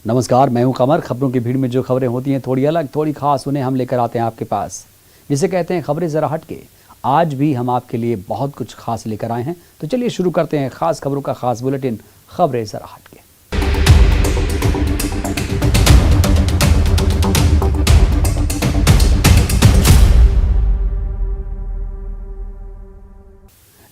नमस्कार, मैं हूं कमर। खबरों की भीड़ में जो खबरें होती हैं थोड़ी अलग, थोड़ी खास, उन्हें हम लेकर आते हैं आपके पास। जिसे कहते हैं खबरें जरा हट के। आज भी हम आपके लिए बहुत कुछ खास लेकर आए हैं, तो चलिए शुरू करते हैं खास खबरों का खास बुलेटिन, खबरें जरा हट के।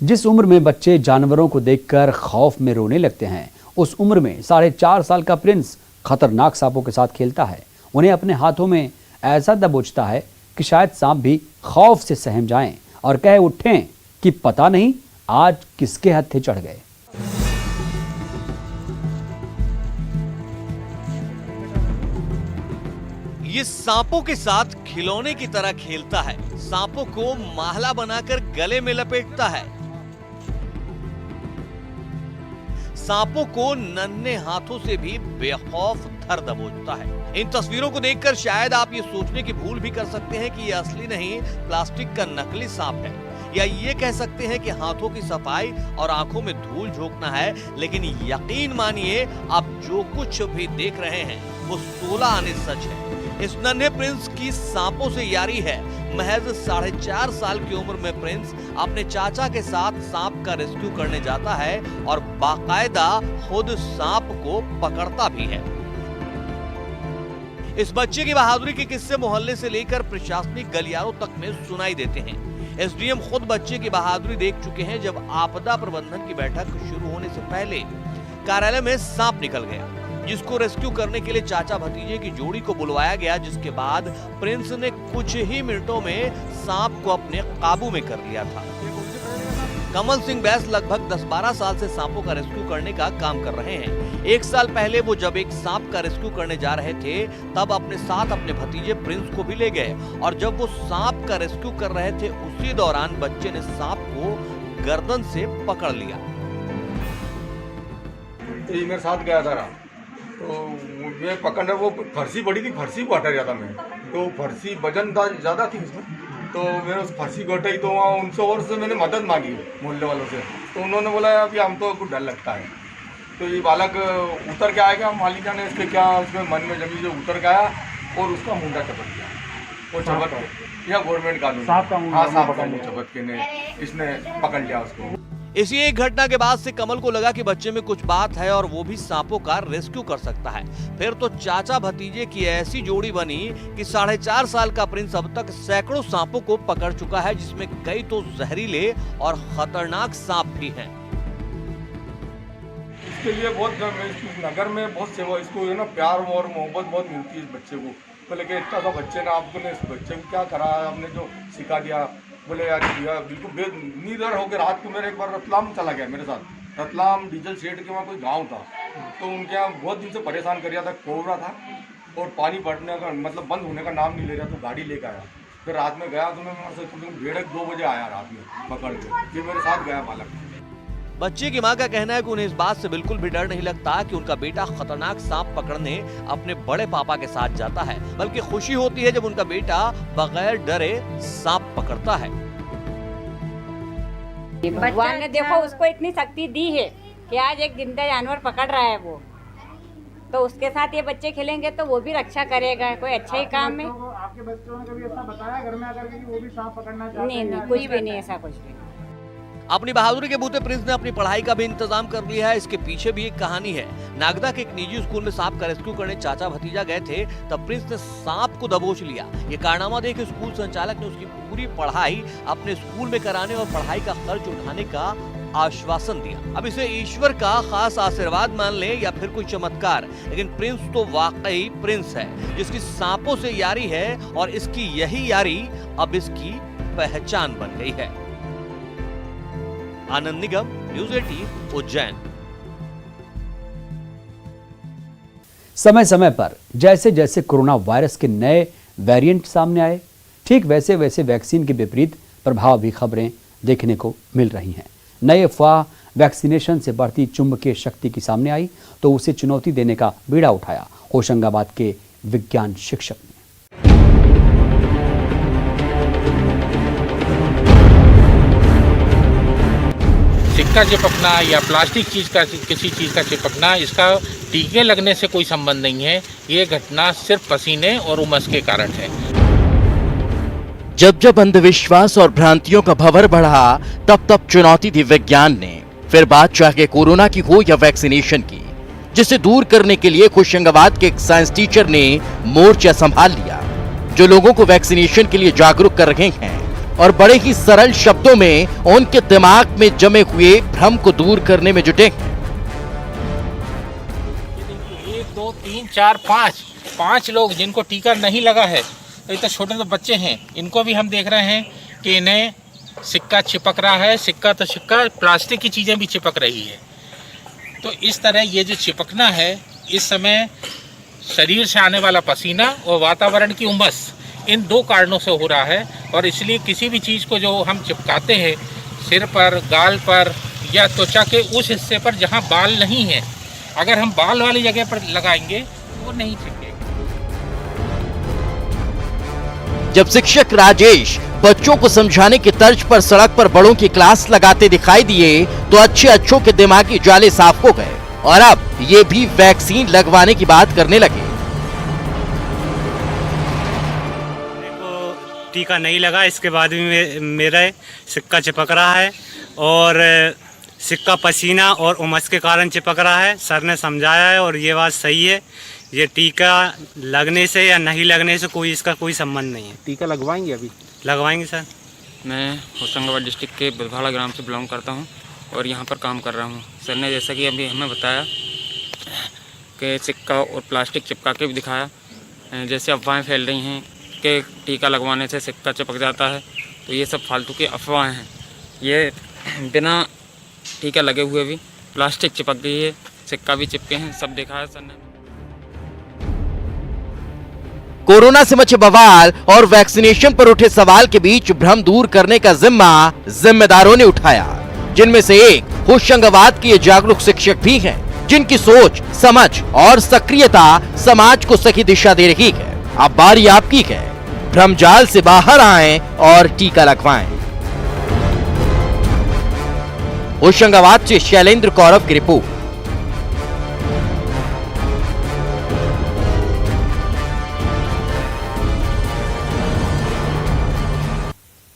जिस उम्र में बच्चे जानवरों को देखकर खौफ में रोने लगते हैं, उस उम्र में 4.5 साल का प्रिंस खतरनाक सांपों के साथ खेलता है। उन्हें अपने हाथों में ऐसा दबोचता है कि शायद सांप भी खौफ से सहम जाएं और कह उठें कि पता नहीं आज किसके हत्थे चढ़ गए। ये सांपों के साथ खिलौने की तरह खेलता है, सांपों को माला बनाकर गले में लपेटता है, सांपों को नन्हे हाथों से भी बेखौफ धर दबोचता है। इन तस्वीरों को देखकर शायद आप ये सोचने की भूल भी कर सकते हैं कि ये असली नहीं, प्लास्टिक का नकली सांप है, या ये कह सकते हैं कि हाथों की सफाई और आंखों में धूल झोंकना है। लेकिन यकीन मानिए, आप जो कुछ भी देख रहे हैं वो 16 आने सच है। इस नन्हे प्रिंस की सांपों से यारी है। महज 4.5 साल की उम्र में प्रिंस अपने चाचा के साथ सांप का रेस्क्यू करने जाता है और बाकायदा खुद सांप को पकड़ता भी है। इस बच्चे की बहादुरी के किस्से मोहल्ले से लेकर प्रशासनिक गलियारों तक में सुनाई देते हैं। एसडीएम खुद बच्चे की बहादुरी देख चुके हैं जब आपदा प्रबंधन की बैठक शुरू होने से पहले कार्यालय में सांप निकल गया, जिसको रेस्क्यू करने के लिए चाचा भतीजे की जोड़ी को बुलवाया गया, जिसके बाद प्रिंस ने कुछ ही मिनटों में सांप को अपने काबू में कर लिया था। कमल सिंह बैस लगभग 10-12 साल से सांपों का रेस्क्यू करने का काम कर रहे हैं। 1 साल पहले वो जब एक सांप का रेस्क्यू करने जा रहे थे, तब अपने साथ अपने भतीजे प्रिंस को भी ले गए, और जब वो सांप का रेस्क्यू कर रहे थे, उसी दौरान बच्चे ने सांप को गर्दन से पकड़ लिया। ये मेरे साथ गया था, तो मैं पकड़ने, वो फरसी बड़ी थी, फरसी को हटा जाता मैं, तो फरसी वजन ज़्यादा थी उसमें, तो मैंने उस फरसी को हटाई। तो वहाँ 19 वर्ष से मैंने मदद मांगी मोहल्ले वालों से, तो उन्होंने बोला अभी हम तो कुछ डर लगता है। तो ये बालक उतर के आएगा, मालिका ने इसके क्या उसमें मन में जमी जो उतर के आया और उसका मुंडा चपट गया। वो चपट के, या गवर्नमेंट कानून, सांप का मुंडा चपट के ने इसने पकड़ लिया उसको। इसी एक घटना के बाद से कमल को लगा कि बच्चे में कुछ बात है और वो भी सांपों का रेस्क्यू कर सकता है। फिर तो चाचा भतीजे की ऐसी जोड़ी बनी कि 4.5 साल का प्रिंस अब तक सैकड़ों सांपों को पकड़ चुका है, जिसमें कई तो जहरीले और खतरनाक सांप भी हैं। इसके लिए बहुत नगर में बहुत सेवा, इसको है ना प्यार और मोहब्बत बहुत मिलती है इस बच्चे को। बोले कि इतना सा बच्चे ने आपने इस बच्चे को क्या करा, आपने जो सिखा दिया। बोले यार बिल्कुल बेनिडर होकर रात को मेरे एक बार रतलाम चला गया मेरे साथ। रतलाम डीजल शेड के वहाँ कोई गांव था, तो उनके यहाँ बहुत दिन से परेशान कर रहा था, कोबरा था और पानी पड़ने का मतलब बंद होने का नाम नहीं ले रहा, तो गाड़ी लेकर आया। फिर रात में गया तो मैं वहाँ से 1:30-2 बजे आया रात में पकड़ के, ये मेरे साथ गया बालक। बच्चे की मां का कहना है कि उन्हें इस बात से बिल्कुल भी डर नहीं लगता कि उनका बेटा खतरनाक सांप पकड़ने अपने बड़े पापा के साथ जाता है, बल्कि खुशी होती है जब उनका बेटा बगैर डरे सांप पकड़ता है। भगवान ने देखो उसको इतनी शक्ति दी है कि आज एक जिंदा जानवर पकड़ रहा है वो, तो उसके साथ ये बच्चे खेलेंगे तो वो भी रक्षा करेगा, कोई अच्छा ही काम में। आपके बच्चों ने कभी ऐसा बताया घर में आकर के वो भी सांप पकड़ना चाहते हैं? नहीं, कुछ भी नहीं, ऐसा कुछ भी। अपनी बहादुरी के बूते प्रिंस ने अपनी पढ़ाई का भी इंतजाम कर लिया है। इसके पीछे भी एक कहानी है। नागदा के एक निजी स्कूल में सांप का रेस्क्यू करने चाचा भतीजा गए थे, तब प्रिंस ने सांप को दबोच लिया। ये कारनामा देख स्कूल संचालक ने उसकी पूरी पढ़ाई अपने स्कूल में कराने और पढ़ाई का खर्च उठाने का आश्वासन दिया। अब इसे ईश्वर का खास आशीर्वाद मान ले या फिर कोई चमत्कार, लेकिन प्रिंस तो वाकई प्रिंस है, जिसकी सांपों से यारी है, और इसकी यही यारी अब इसकी पहचान बन गई है। आनंद निगम, न्यूज़ 18, उज्जैन। समय समय पर जैसे जैसे कोरोना वायरस के नए वेरिएंट सामने आए, ठीक वैसे वैसे वैक्सीन के विपरीत प्रभाव भी खबरें देखने को मिल रही हैं। नए अफवाह वैक्सीनेशन से बढ़ती चुंबकीय शक्ति की सामने आई तो उसे चुनौती देने का बीड़ा उठाया होशंगाबाद के विज्ञान शिक्षक ने। सिक्का चिपकना या प्लास्टिक चीज़ का किसी चीज़ का चिपकना, इसका टीके लगने से कोई संबंध नहीं है। ये घटना सिर्फ पसीने और उमस के कारण है। जब जब अंधविश्वास और भ्रांतियों का भंवर बढ़ा, तब तब चुनौती दी विज्ञान ने। फिर बात चाहे कोरोना की हो या वैक्सीनेशन की, जिसे दूर करने के लिए होशंगाबाद के एक साइंस टीचर ने मोर्चा संभाल लिया, जो लोगों को वैक्सीनेशन के लिए जागरूक कर रहे हैं और बड़े ही सरल शब्दों में उनके दिमाग में जमे हुए भ्रम को दूर करने में जुटे हैं। 1 2 3 4 5 लोग जिनको टीका नहीं लगा है, ये तो छोटे तो बच्चे हैं, इनको भी हम देख रहे हैं कि इन्हें सिक्का चिपक रहा है। सिक्का तो सिक्का, प्लास्टिक की चीज़ें भी चिपक रही है। तो इस तरह ये जो चिपकना है, इस समय शरीर से आने वाला पसीना और वातावरण की उमस, इन 2 कारणों से हो रहा है। और इसलिए किसी भी चीज़ को जो हम चिपकाते हैं सिर पर, गाल पर या त्वचा के उस हिस्से पर जहाँ बाल नहीं है, अगर हम बाल वाली जगह पर लगाएंगे तो वो नहीं चिपकेगा। जब शिक्षक राजेश बच्चों को समझाने की तर्ज पर सड़क पर बड़ों की क्लास लगाते दिखाई दिए, तो अच्छों के दिमागी जाले साफ हो गए और अब ये भी वैक्सीन लगवाने की बात करने लगे। टीका नहीं लगा, इसके बाद भी मेरा सिक्का चिपक रहा है और सिक्का पसीना और उमस के कारण चिपक रहा है। सर ने समझाया है और ये बात सही है। ये टीका लगने से या नहीं लगने से इसका कोई संबंध नहीं है। टीका लगवाएंगे? अभी लगवाएंगे सर। मैं होशंगाबाद डिस्ट्रिक्ट के बुधवाड़ा ग्राम से बिलोंग करता हूं और यहां पर काम कर रहा हूं। सर ने जैसा कि अभी हमें बताया कि सिक्का और प्लास्टिक चिपका के भी दिखाया। जैसे अफवाहें फैल रही हैं कि टीका लगवाने से सिक्का चिपक जाता है, तो ये सब फालतू की अफवाहें हैं। ये बिना टीका लगे हुए भी प्लास्टिक चिपक गई है, सिक्का भी चिपके हैं, सब दिखाया सर ने। कोरोना से मचे बवाल और वैक्सीनेशन पर उठे सवाल के बीच भ्रम दूर करने का जिम्मा जिम्मेदारों ने उठाया, जिनमें से एक होशंगाबाद के ये जागरूक शिक्षक भी हैं, जिनकी सोच, समझ और सक्रियता समाज को सही दिशा दे रही है। अब बारी आपकी है, भ्रमजाल से बाहर आएं और टीका लगवाएं। होशंगाबाद से शैलेंद्र कौरव की रिपोर्ट।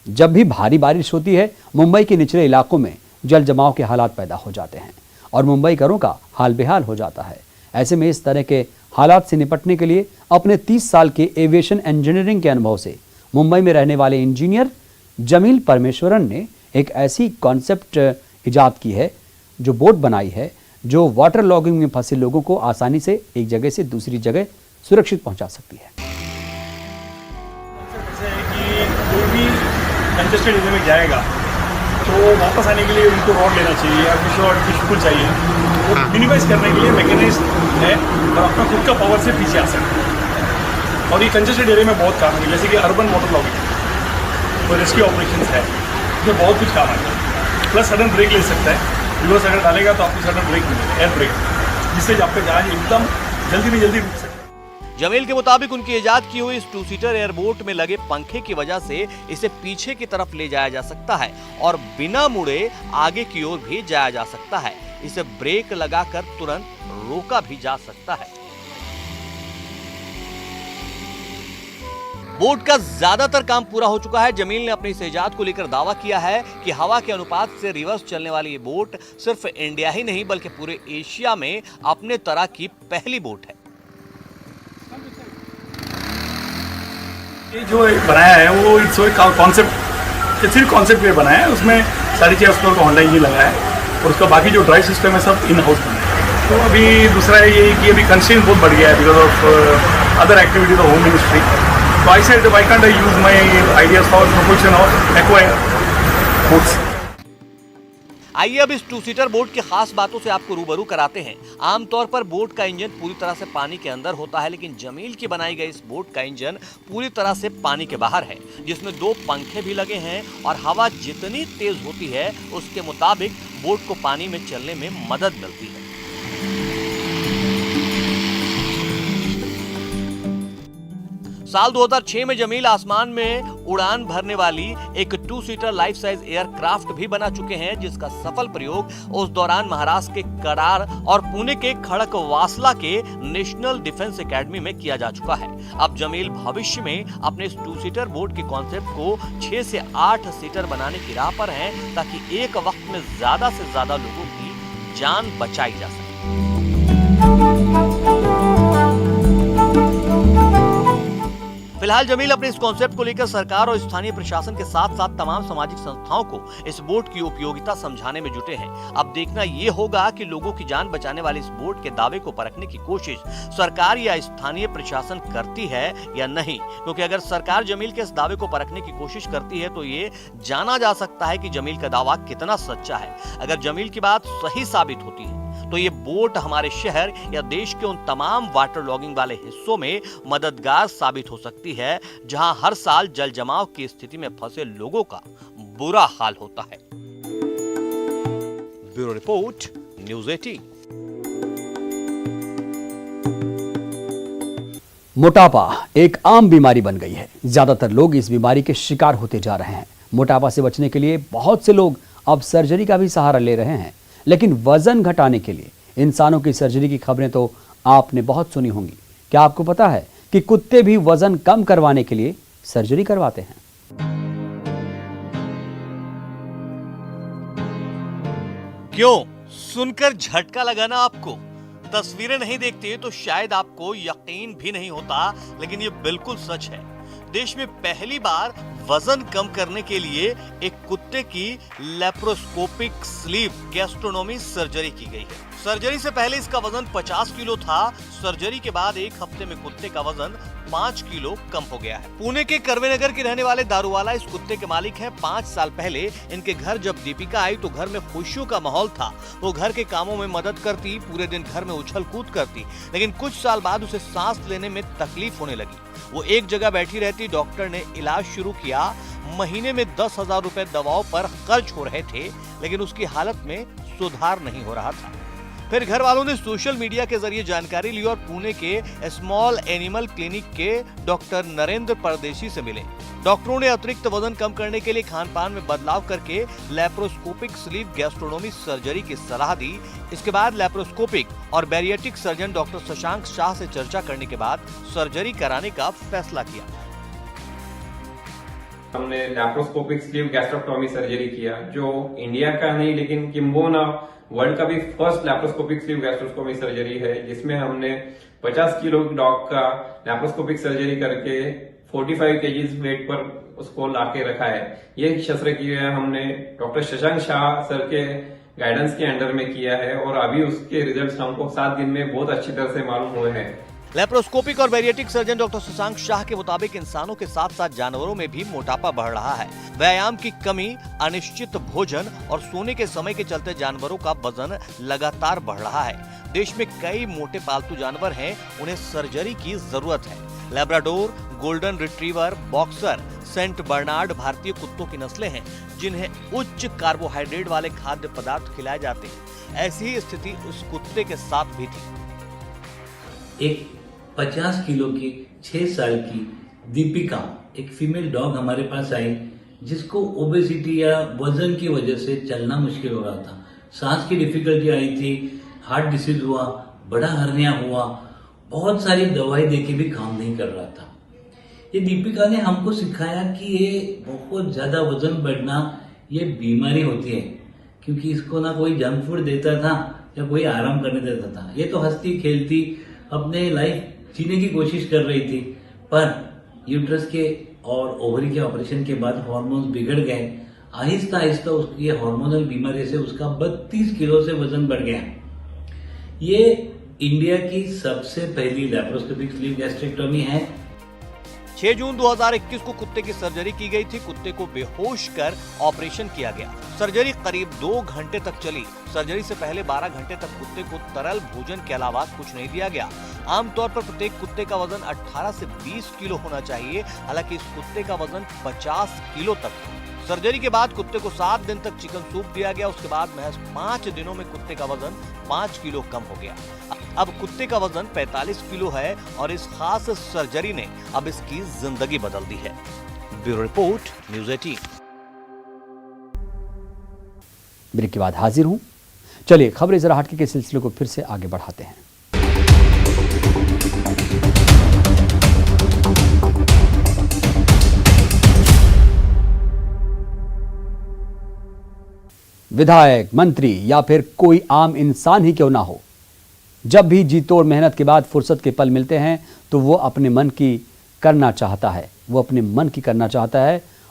जब भी भारी बारिश होती है, मुंबई के निचले इलाकों में जल जमाव के हालात पैदा हो जाते हैं और मुंबईकरों का हाल बेहाल हो जाता है। ऐसे में इस तरह के हालात से निपटने के लिए अपने 30 साल के एविएशन इंजीनियरिंग के अनुभव से मुंबई में रहने वाले इंजीनियर जमील परमेश्वरन ने एक ऐसी कॉन्सेप्ट इजाद की है, जो बोट बनाई है, जो वाटर लॉगिंग में फंसे लोगों को आसानी से एक जगह से दूसरी जगह सुरक्षित पहुंचा सकती है। कंजेस्टेड एरिया में जाएगा तो वापस आने के लिए उनको रॉड लेना चाहिए या फिश पुल चाहिए। वो मिनिमाइज करने के लिए मैकेनिज्म है और अपना खुद का पावर से पीछे आ सकते हैं। और ये कंजेस्टेड एरिया में बहुत काम है, जैसे कि अर्बन वाटर लॉगिंग और रेस्क्यू ऑपरेशन है, इसमें बहुत कुछ काम आता है। प्लस सडन ब्रेक ले सकता है, रिवर्स अगर डालेगा तो आपको सडन ब्रेक मिलेगा, एयर ब्रेक, जिससे आपका जहाज एकदम जल्दी में जल्दी रुक सकता है। जमील के मुताबिक उनकी इजाद की हुई इस 2 सीटर एयरबोट में लगे पंखे की वजह से इसे पीछे की तरफ ले जाया जा सकता है और बिना मुड़े आगे की ओर भी जाया जा सकता है। इसे ब्रेक लगाकर तुरंत रोका भी जा सकता है। बोट का ज्यादातर काम पूरा हो चुका है। जमील ने अपनी इस इजाद को लेकर दावा किया है कि हवा के अनुपात से रिवर्स चलने वाली ये बोट सिर्फ इंडिया ही नहीं बल्कि पूरे एशिया में अपने तरह की पहली बोट है। ये जो बनाया है वो इट्स कॉन्सेप्ट, सिर्फ कॉन्सेप्ट पे बनाया है। उसमें सारी चीज़ उसको होंडा इंजन लगाया है और उसका बाकी जो ड्राइव सिस्टम है सब इन हाउस बनाया है। तो अभी दूसरा है ये कि अभी कंस्ट्रेंट बहुत बढ़ गया है because of other activities of home ministry. तो I said why can't I use my ideas for proportion of acquire boats. आइए अब इस 2 सीटर बोट की खास बातों से आपको रूबरू कराते हैं। आमतौर पर बोट का इंजन पूरी तरह से पानी के अंदर होता है, लेकिन जमील की बनाई गई इस बोट का इंजन पूरी तरह से पानी के बाहर है, जिसमें 2 पंखे भी लगे हैं और हवा जितनी तेज होती है उसके मुताबिक बोट को पानी में चलने में मदद मिलती है। साल 2006 में जमील आसमान में उड़ान भरने वाली एक 2 सीटर लाइफ साइज एयरक्राफ्ट भी बना चुके हैं, जिसका सफल प्रयोग उस दौरान महाराष्ट्र के करार और पुणे के खड़कवासला के नेशनल डिफेंस एकेडमी में किया जा चुका है। अब जमील भविष्य में अपने इस 2 सीटर बोट के कॉन्सेप्ट को 6 से 8 सीटर बनाने की राह पर हैं, ताकि एक वक्त में ज्यादा से ज्यादा लोगों की जान बचाई जा सके। फिलहाल जमील अपने इस कॉन्सेप्ट को लेकर सरकार और स्थानीय प्रशासन के साथ साथ तमाम सामाजिक संस्थाओं को इस बोट की उपयोगिता समझाने में जुटे हैं। अब देखना ये होगा कि लोगों की जान बचाने वाले इस बोट के दावे को परखने की कोशिश सरकार या स्थानीय प्रशासन करती है या नहीं, क्योंकि अगर सरकार जमील के इस दावे को परखने की कोशिश करती है तो ये जाना जा सकता है कि जमील का दावा कितना सच्चा है। अगर जमील की बात सही साबित होती है तो ये बोट हमारे शहर या देश के उन तमाम वाटर लॉगिंग वाले हिस्सों में मददगार साबित हो सकती है जहां हर साल जल जमाव की स्थिति में फंसे लोगों का बुरा हाल होता है। Bureau report, news 18। मोटापा एक आम बीमारी बन गई है। ज्यादातर लोग इस बीमारी के शिकार होते जा रहे हैं। मोटापा से बचने के लिए बहुत से लोग अब सर्जरी का भी सहारा ले रहे हैं, लेकिन वजन घटाने के लिए इंसानों की सर्जरी की खबरें तो आपने बहुत सुनी होंगी। क्या आपको पता है कि कुत्ते भी वजन कम करवाने के लिए सर्जरी करवाते हैं? क्यों? सुनकर झटका लगा ना आपको? तस्वीरें नहीं देखते तो शायद आपको यकीन भी नहीं होता, लेकिन ये बिल्कुल सच है। देश में पहली बार वजन कम करने के लिए एक कुत्ते की लेप्रोस्कोपिक स्लीव गैस्ट्रोनोमी सर्जरी की गई है। सर्जरी से पहले इसका वजन 50 किलो था। सर्जरी के बाद 1 हफ्ते में कुत्ते का वजन 5 किलो कम हो गया है। पुणे के कर्वेनगर के रहने वाले दारूवाला इस कुत्ते के मालिक हैं। 5 साल पहले इनके घर जब दीपिका आई तो घर में खुशियों का माहौल था। वो घर के कामों में मदद करती, पूरे दिन घर में उछल कूद करती, लेकिन कुछ साल बाद उसे सांस लेने में तकलीफ होने लगी। वो एक जगह बैठी रहती। डॉक्टर ने इलाज शुरू किया। महीने में 10,000 रुपए दवाओं पर खर्च हो रहे थे, लेकिन उसकी हालत में सुधार नहीं हो रहा था। फिर घर वालों ने सोशल मीडिया के जरिए जानकारी ली और पुणे के स्मॉल एनिमल क्लिनिक के डॉक्टर नरेंद्र परदेशी से मिले। डॉक्टरों ने अतिरिक्त वजन कम करने के लिए खान पान में बदलाव करके लेप्रोस्कोपिक स्लीव गैस्ट्रोनोमी सर्जरी की सलाह दी। इसके बाद लेप्रोस्कोपिक और bariatric surgeon doctor Shashank Shah से चर्चा करने के बाद सर्जरी कराने का फैसला किया। हमने लैप्रोस्कोपिक स्लीव गैस्ट्रोक्टोमी सर्जरी किया, जो इंडिया का नहीं लेकिन किम्बोना वर्ल्ड का भी फर्स्ट लैप्रोस्कोपिक स्लीव गैस्ट्रोस्कोमी सर्जरी है, जिसमें हमने 50 किलो डॉग का लैप्रोस्कोपिक सर्जरी करके 45 केजीज वेट पर उसको लाके रखा है। ये शस्त्रक्रिया हमने डॉक्टर शशांक शाह सर के गाइडेंस के अंडर में किया है और अभी उसके रिजल्ट्स हमको 7 दिन में बहुत अच्छी तरह से मालूम हुए हैं। लेप्रोस्कोपिक और bariatric surgeon doctor Shashank Shah के मुताबिक इंसानों के साथ साथ जानवरों में भी मोटापा बढ़ रहा है। व्यायाम की कमी, अनिश्चित भोजन और सोने के समय के चलते जानवरों का वजन लगातार बढ़ रहा है। देश में कई मोटे पालतू जानवर हैं, उन्हें सर्जरी की जरूरत है। Labrador, golden retriever, boxer, Saint Bernard भारतीय कुत्तों की नस्लें हैं, जिन्हें उच्च कार्बोहाइड्रेट वाले खाद्य पदार्थ खिलाए जाते हैं। ऐसी ही स्थिति उस कुत्ते के साथ भी थी। एक 50 किलो की 6 साल की दीपिका एक फीमेल डॉग हमारे पास आई, जिसको ओबेसिटी या वजन की वजह से चलना मुश्किल हो रहा था। सांस की डिफिकल्टी आई थी, हार्ट डिसीज हुआ, बड़ा हर्निया हुआ, बहुत सारी दवाई देके भी काम नहीं कर रहा था। ये दीपिका ने हमको सिखाया कि ये बहुत ज्यादा वजन बढ़ना ये बीमारी होती है, क्योंकि इसको ना कोई जंक फूड देता था या कोई आराम करने देता था। ये तो हंसती खेलती अपने लाइफ जीने की कोशिश कर रही थी, पर यूट्रस के और ओवरी के ऑपरेशन के बाद हार्मोन्स बिगड़ गए। आहिस्ता आहिस्ता उसकी ये हार्मोनल बीमारी से उसका 32 किलो से वजन बढ़ गया। ये इंडिया की सबसे पहली लैप्रोस्कोपिक स्लीव गैस्ट्रेक्टोमी है। 6 जून 2021 को कुत्ते की सर्जरी की गई थी। कुत्ते को बेहोश कर ऑपरेशन किया गया। सर्जरी करीब 2 घंटे तक चली। सर्जरी से पहले 12 घंटे तक कुत्ते को तरल भोजन के अलावा कुछ नहीं दिया गया। आमतौर पर प्रत्येक कुत्ते का वजन 18 से 20 किलो होना चाहिए, हालांकि इस कुत्ते का वजन 50 किलो तक था। सर्जरी के बाद कुत्ते को 7 दिन तक चिकन सूप दिया गया। उसके बाद महज 5 दिनों में कुत्ते का वजन 5 किलो कम हो गया। अब कुत्ते का वजन 45 किलो है और इस खास सर्जरी ने अब इसकी जिंदगी बदल दी है। Bureau report, news 18। ब्रेक के बाद हाजिर हूं। चलिए खबरें जरा हटके के सिलसिले को फिर से आगे बढ़ाते हैं। विधायक, मंत्री या फिर कोई आम इंसान ही क्यों ना हो, जब भी जी तोड़ मेहनत के बाद फुर्सत के पल मिलते हैं तो वो अपने मन की करना चाहता है,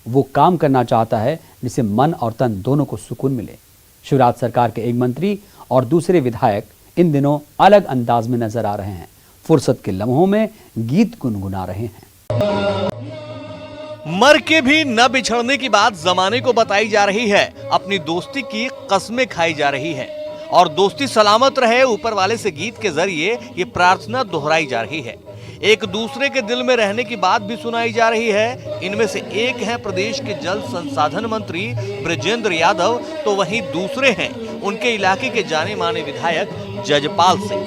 वो काम करना चाहता है जिससे मन और तन दोनों को सुकून मिले। शिवराज सरकार के एक मंत्री और दूसरे विधायक इन दिनों अलग अंदाज में नजर आ रहे हैं। फुर्सत के लम्हों में गीत गुनगुना रहे हैं। मर के भी न बिछड़ने की बात जमाने को बताई जा रही है, अपनी दोस्ती की कस्में खाई जा रही है और दोस्ती सलामत रहे ऊपर वाले से गीत के जरिए ये प्रार्थना दोहराई जा रही है। एक दूसरे के दिल में रहने की बात भी सुनाई जा रही है। इनमें से एक हैं प्रदेश के जल संसाधन मंत्री बृजेंद्र यादव, तो वहीं दूसरे हैं उनके इलाके के जाने माने विधायक जजपाल सिंह।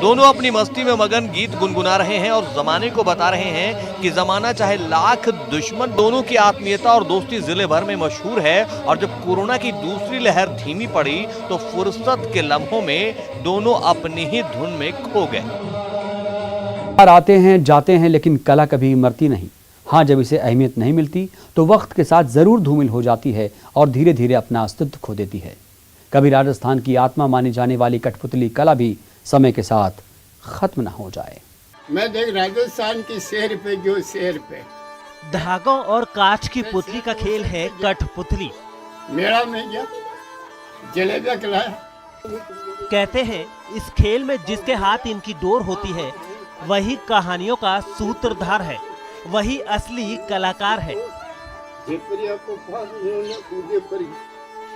दोनों अपनी मस्ती में मगन गीत गुनगुना रहे हैं और जमाने को बता रहे हैं कि जमाना चाहे लाख दुश्मन, दोनों की आत्मीयता और दोस्ती जिले भर में मशहूर है। और जब कोरोना की दूसरी लहर धीमी पड़ी तो फुर्सत के लम्हों में दोनों अपनी ही धुन में खो गए। आते हैं जाते हैं लेकिन कला कभी मरती नहीं। हाँ, जब इसे अहमियत नहीं मिलती तो वक्त के साथ जरूर धूमिल हो जाती है और धीरे धीरे अपना अस्तित्व खो देती है। कभी राजस्थान की आत्मा मानी जाने वाली कठपुतली कला भी समय के साथ खत्म न हो जाए। मैं देख राजस्थान की शहर पे जो शहर पे धागों और कांच की पुतली का खेल है कठपुतली। मेरा में क्या जलेबा खिलाया। कहते हैं इस खेल में जिसके हाथ इनकी डोर होती है वही कहानियों का सूत्रधार है, वही असली कलाकार है।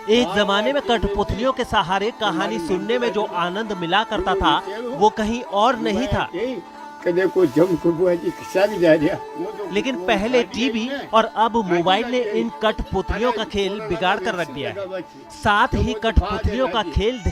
एक जमाने में कठपुतलियों के सहारे कहानी सुनने में जो आनंद मिला करता था वो कहीं और नहीं था। लेकिन पहले टीवी और अब मोबाइल ने इन कठपुतलियों का खेल बिगाड़ कर रख दिया है। साथ ही कठपुतलियों का खेल